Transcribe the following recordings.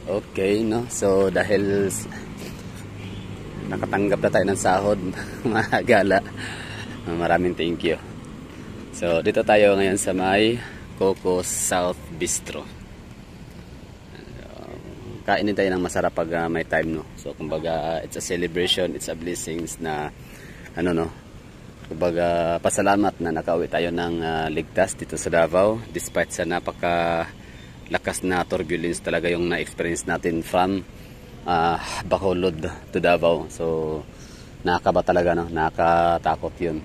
Okay, no? So, dahil nakatanggap na tayo ng sahod, mga gala, maraming thank you. So, dito tayo ngayon sa may Coco South Bistro. Kainin tayo ng masarap pag may time, no? So, kumbaga, it's a celebration, it's a blessings na, ano, no? Kumbaga, pasalamat na nakauwi tayo ng ligtas dito sa Davao, despite sa napaka-lakas na turbulence talaga yung na-experience natin from Bacolod to Davao. So, nakakaba talaga, no? Nakakatakot yun.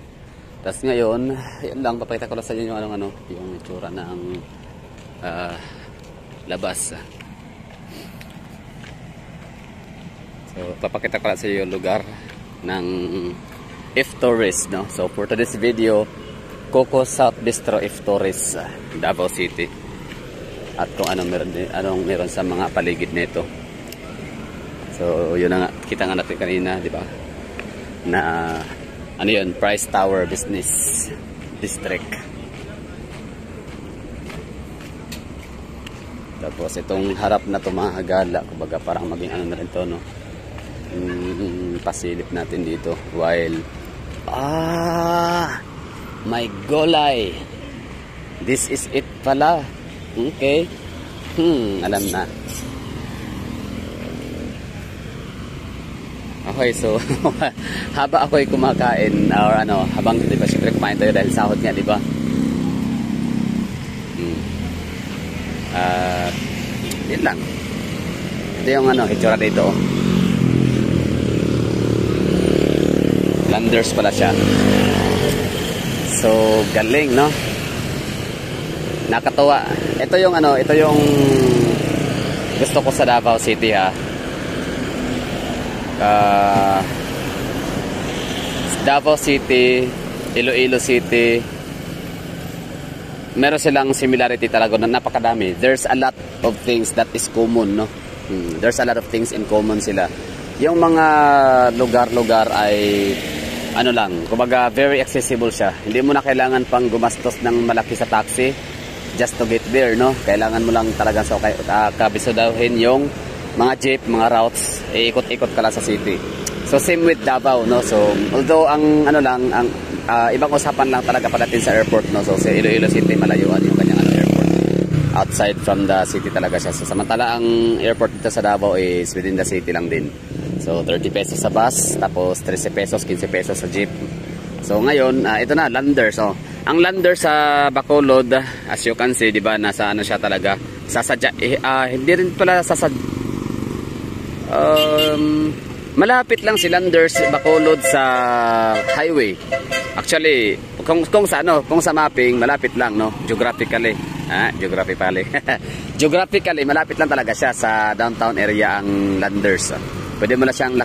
Tapos ngayon, yan lang, papakita ko lang sa inyo yung, yung itsura ng labas. So, papakita ko lang sa iyo yung lugar ng F Torres, no? So, for today's video, Coco South Bistro F Torres, Davao City. At kung anong meron sa mga paligid nito. So, yun na nga, kita nga natin kanina, di ba? Na, ano yun, Price Tower Business District. Tapos, itong harap na ito, mga hagala, kumbaga parang maging ano na rin ito, no? Pasilip natin dito while my golay, this is it pala. Okay, alam na. Okay, so haba ako'y kumakain or habang di ba syempre kumain tayo dahil sahod nga, di ba? Yun lang. Ito yung itsura dito. Landers pala siya. So, galing, no? Nakatawa. Ito yung gusto ko sa Davao City, ha. Davao City, Iloilo City, meron silang similarity talaga na napakadami. There's a lot of things that is common, no? There's a lot of things in common sila. Yung mga lugar-lugar ay lang, kumbaga very accessible siya. Hindi mo na kailangan pang gumastos ng malaki sa taxi just to get there, no? Kailangan mo lang talaga sa kabisudawin yung mga jeep, mga routes, ikot-ikot ka lang sa city. So same with Davao, no? So although ang ibang usapan lang talaga pagdating sa airport, no? So sa Iloilo City malayuan yung kanyang airport. Outside from the city talaga siya. So samantala ang airport dito sa Davao is within the city lang din. So 30 pesos sa bus, tapos 13 pesos, 15 pesos sa jeep. So ngayon, ito na, Landers. So, ang Landers sa Bacolod, as you can see, 'di ba, nasa siya talaga. Hindi rin pala malapit lang si Landers Bacolod sa highway. Actually, kung sa mapping, malapit lang, no? Geographically, geographically malapit lang talaga siya sa downtown area ang Landers. Pwede mo na siyang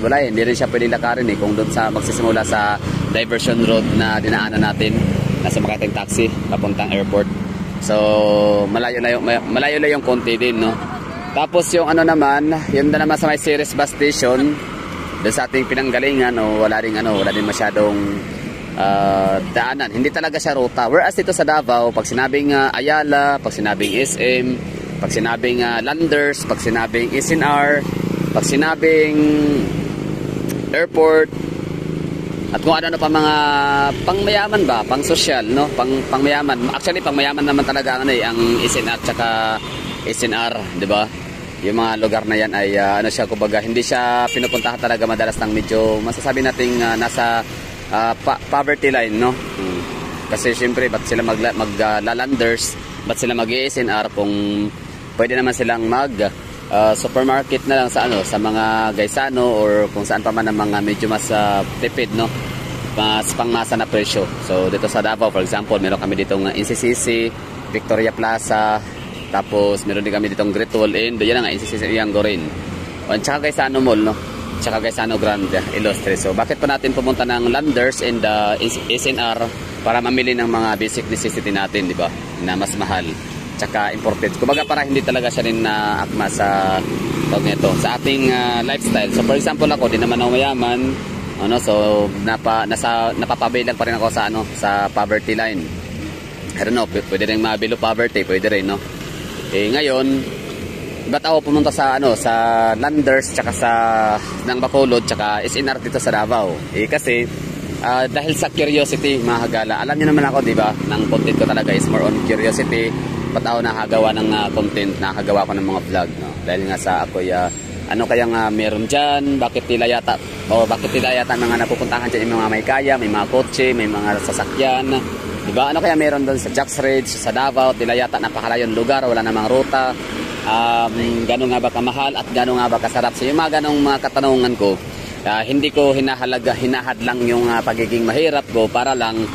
hindi rin siya pwedeng lakarin kung doon sa magsisimula sa diversion road na dinaanan natin nasa Makati taxi papuntang airport. So malayo na yung konti din, no? Tapos yung yun na naman sa may Ceres bus station doon sa ating pinanggalingan, wala din masyadong daanan. Hindi talaga siya ruta. Whereas dito sa Davao, pag sinabing Ayala, pag sinabing SM, pag sinabing Landers, pag sinabing SNR, pag sinabing airport, at kung ano pa mga pangmayaman ba, pang social, no? Pangmayaman. Actually, pangmayaman naman talaga ang SNR tsaka SNR, di ba? Yung mga lugar na yan ay siya, kumbaga, hindi siya pinupuntahan talaga madalas ng medyo masasabi nating nasa poverty line, no? Kasi syempre, ba't sila maglalanders, ba't sila mag-SNR kung pwede naman silang supermarket na lang sa mga Gaisano or kung saan pa man ang mga medyo mas tipid, no? Mas pangmasa na presyo. So dito sa Davao, for example, meron kami ditong NCCC, Victoria Plaza, tapos meron din kami ditong Great Wall Inn, yan ang NCCC Yango rin. At saka Gaisano Mall, no? Tsaka Gaisano Grande, Illustre. So bakit pa natin pumunta ng Landers and SNR para mamili ng mga basic necessity natin, di ba? Na mas mahal. Tsaka imported. Kumbaga para hindi talaga siya rin akma sa sa ating lifestyle. So for example ako, di naman ako mayaman, so napapabaylan pa rin ako sa poverty line. I don't know, pwede rin ma-below poverty, pwede rin, no? Ngayon, ba't ako pumunta sa Landers tsaka sa ng Bacolod tsaka SNR dito sa Davao? Kasi dahil sa curiosity, mga hagala. Alam niyo naman ako, di ba? Ng content ko talaga is more on curiosity. Ba't ako nakagawa ng content, nakagawa ko ng mga vlog, no? Dahil nga sa ako'y ano kaya nga meron dyan, bakit nila yata mga napupuntahan dyan yung mga may kaya, may mga kotse, may mga sasakyan, diba? Ano kaya meron doon sa Jack's Ridge, sa Davao, nila yata napakalayon lugar, wala namang ruta, gano'n nga ba kamahal at gano'n nga ba kasarap. So yung mga gano'ng mga katanungan ko, hindi ko hinahadlang yung pagiging mahirap ko para lang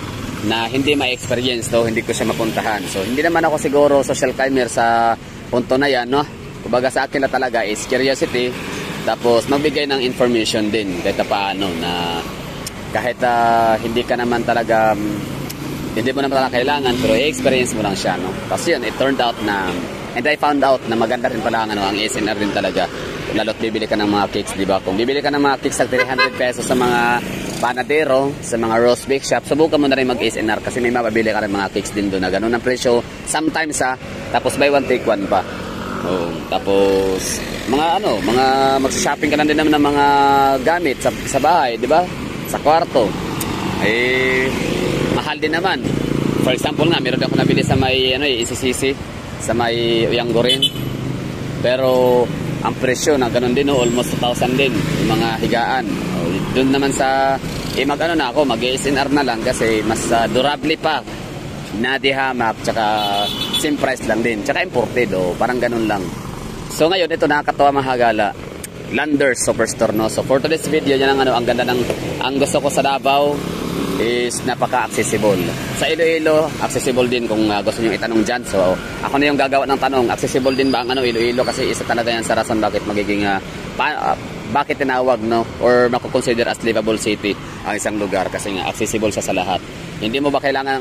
na hindi ma-experience to, hindi ko siya mapuntahan. So hindi naman ako siguro social climber sa punto na yan, no? Kumbaga sa akin na talaga is curiosity, tapos magbigay ng information din kahit paano na kahit hindi ka naman talaga hindi mo naman talaga kailangan, pero i-experience mo lang siya, no? Kasi yun, it turned out na, and I found out na maganda rin pala ang SNR din talaga. Lalo't bibili ka ng mga cakes, di ba? Kung bibili ka ng mga cakes sa 300 pesos sa mga panadero, sa mga roast bake shop, subukan mo na rin mag-SNR kasi may mababili ka rin mga cakes din doon na ganun ang presyo. Sometimes tapos buy one take one pa. Tapos mga magsha-shopping ka lang din naman ng mga gamit sa bahay, di ba? Sa kwarto. Mahal din naman. For example nga, meron ako nabili sa may ICCC, sa may Uyanggorin. Pero ang presyo na ganun din, almost 2,000 din yung mga higaan. Doon naman sa mag-SNR na lang kasi mas durable pa. Nadihamak, tsaka same price lang din, tsaka imported, parang ganun lang. So ngayon, ito nakakatawa mga hagala, Landers Superstore, no? So for today's video, yan ang ganda ang gusto ko sa Davao is napaka-accessible. Sa Iloilo, accessible din kung gusto niyo itanong dyan. So ako na yung gagawa ng tanong, accessible din ba ang Iloilo? Kasi isa talaga yan sa rason bakit magiging bakit tinawag, no, or mako-consider as livable city ang isang lugar kasi nga accessible siya sa lahat. Hindi mo ba kailangan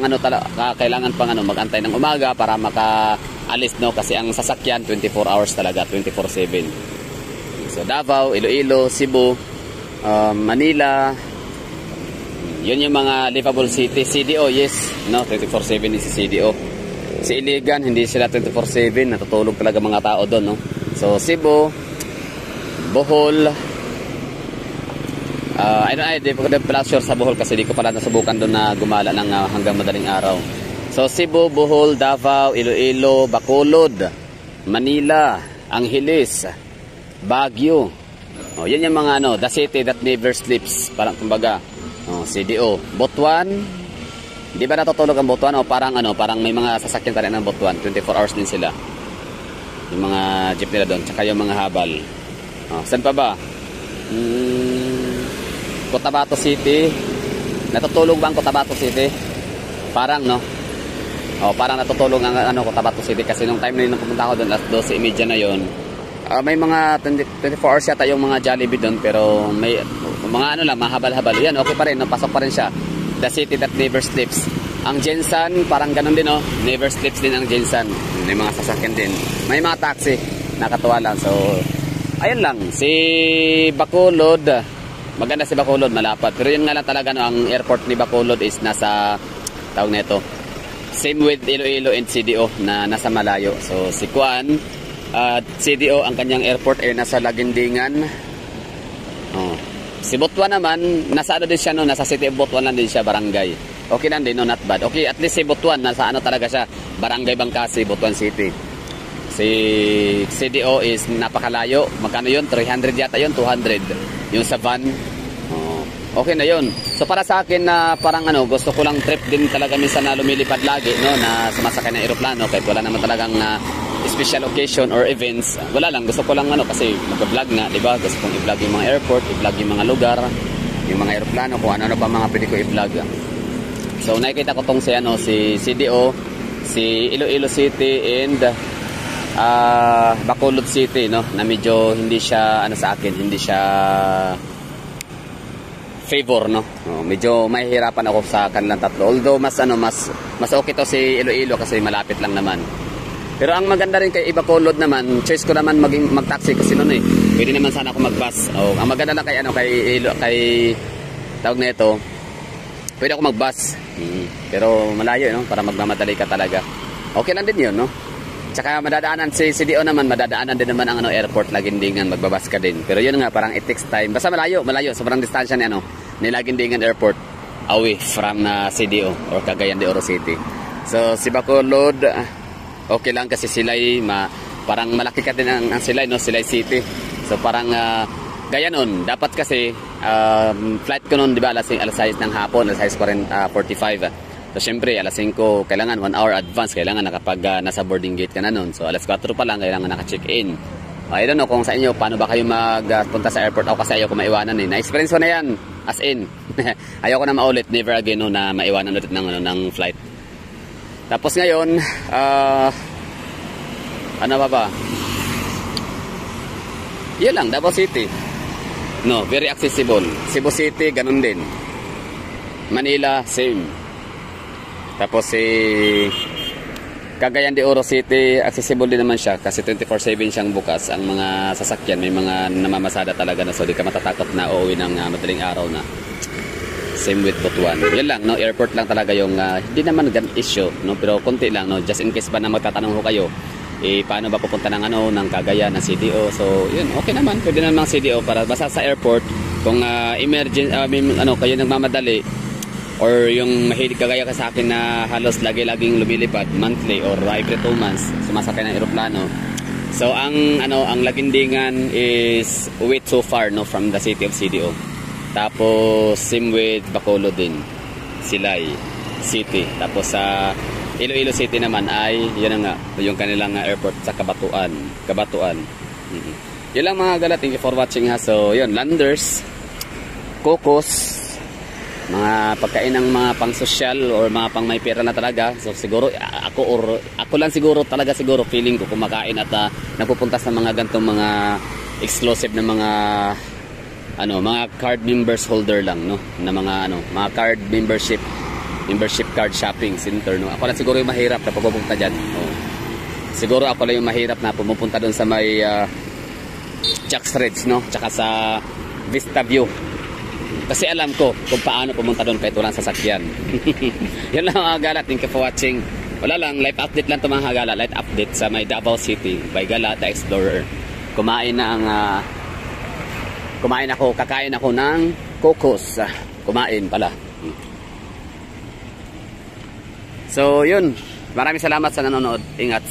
kailangan pang magantay ng umaga para makaalis, no, kasi ang sasakyan 24 hours talaga, 24/7. So Davao, Iloilo, Cebu, Manila, yun yung mga livable city. CDO, yes, no, 24/7 is CDO. Si Iligan, hindi sila 24/7, natutulog talaga mga tao doon, no. So Cebu, Bohol, di ko pala sure sa Bohol kasi di ko pala nasubukan doon na gumala ng hanggang madaling araw. So Cebu, Bohol, Davao, Iloilo, Bacolod, Manila, Angeles, Baguio. Yan yung mga the city that never sleeps, parang kumbaga. CDO, Butuan. Di ba natutulog ang Butuan? Parang may mga sasakyan pa rin ng Butuan, 24 hours din sila. Yung mga jeep nila doon, tsaka yung mga habal. Saan pa ba? Cotabato City. Natutulog ba ang Cotabato City? Parang, no? Parang natutulog ang Cotabato City kasi nung time na yun pumunta ako doon, alas 12:30 na yun. May mga 24 hours yata yung mga Jollibee doon, pero may mga mahabal-habal. Yan, okay pa rin, pasok pa rin siya. The city that never sleeps. Ang Jensan, parang ganun din, never sleeps din ang Jensan. May mga sasakyan din. May mga taxi, nakatuwa lang. So ayun lang, si Bacolod, maganda si Bacolod, malapad. Pero yun nga lang talaga, ang airport ni Bacolod is nasa, tawag na ito, same with Iloilo and CDO na nasa malayo. So si Kuan, CDO, ang kanyang airport ay nasa Lagindingan. Si Butuan naman, nasa din siya, nasa city of Butuan lang din siya, barangay. Okay lang din, not bad. Okay, at least si Butuan, nasa talaga siya, barangay Bangkasi, Butuan City. Si CDO is napakalayo. Magkano yun? 300 yata yun, 200. Yung sa van. Okay na yun. So para sa akin na parang gusto ko lang trip din talaga minsan na lumilipad lagi, no, na sumasakay ng eroplano kahit wala naman talagang special occasion or events. Wala lang, gusto ko lang kasi mag-vlog nga, di ba? Gusto kong i-vlog yung mga airport, i-vlog yung mga lugar, yung mga eroplano, kung ano pa mga pwede ko i-vlog. So nakikita ko tong si CDO, si Iloilo City and Bacolod City, no, na medyo hindi siya sa akin, hindi siya favor, no. Medyo mahihirapan ako sa kanilang tatlo. Although mas okay to si Iloilo kasi malapit lang naman. Pero ang maganda rin kay Bacolod naman, choice ko naman mag-taxi kasi noon pwede naman sana ako mag-bus. Ang maganda lang kay tawag na ito, pwede ako mag-bus. Pero malayo, no, para magmamadali ka talaga. Okay lang din 'yun, no. Tsaka madadaanan si CDO naman, madadaanan din naman ang ano, airport Lagindingan, magbabas ka din. Pero yun nga, parang it takes time. Basta malayo, sobrang distansya ni ano, ni Lagindingan Airport away from CDO or Cagayan de Oro City. So si Bacolod, okay lang kasi Silay, parang malaki ka din ang Silay, no? Silay City. So parang gaya nun, dapat kasi flight ko nun, di ba, alas 6 ng hapon, alas 6:45. So syempre, alas 5, kailangan 1 hour advance, kailangan nakapag nasa boarding gate ka na nun. So alas 4 pa lang, kailangan naka-check-in. I don't know kung sa inyo, paano ba kayo magpunta sa airport? Ako kasi ayoko maiwanan eh. Na-experience ko na yan, as in. Ayoko na maulit, never again no, na maiwanan ulit ng flight. Tapos ngayon, ano ba? Yun lang, Davao City. No, very accessible. Cebu City, ganun din. Manila, same. Tapos Cagayan de Oro City, accessible din naman siya kasi 24/7 siyang bukas. Ang mga sasakyan, may mga namamasada talaga na, so di ka matatakot na uuwi ng madaling araw na. Same with Butuan. Yan lang, no, airport lang talaga yung hindi naman gan issue, no, pero konti lang, no, just in case ba na magtatanong ho kayo, paano ba pupunta ng ng Cagayan, ng CDO. So, yun, okay naman. Pwede naman ng CDO para basta sa airport kung emergency, kayo nagmamadali or yung mahilig kagaya ka sa akin na halos laging lumilipad monthly or every 2 months sumasakay ng eroplano. So, ang Lagindingan is way too far, no, from the city of CDO. Tapos, same with Bacolod din. Silay City. Tapos sa Iloilo City naman ay yun nga yung kanilang airport sa Kabatuan. Yun lang mga gala, thank you for watching ha. So yun, Landers, Cocos, mga pagkain ng mga pang social or mga pang may pera na talaga. So siguro ako lang siguro feeling ko kumakain at napupunta sa mga gantong mga exclusive na mga mga card members holder lang, no, na mga card membership card shopping center, no. Ako lang siguro yung mahirap na pupunta dyan. Siguro ako lang yung mahirap na pumupunta doon sa may Jack's Ridge, no, tsaka sa Vista View. Kasi alam ko kung paano pumunta doon kahit walang sasakyan. Yan lang mga gala, thank you for watching. Wala lang, live update lang ito mga gala, live update sa may Davao City by Gala the Explorer. Kakain ako ng Cocos. Kumain pala. So yun, maraming salamat sa nanonood. Ingat.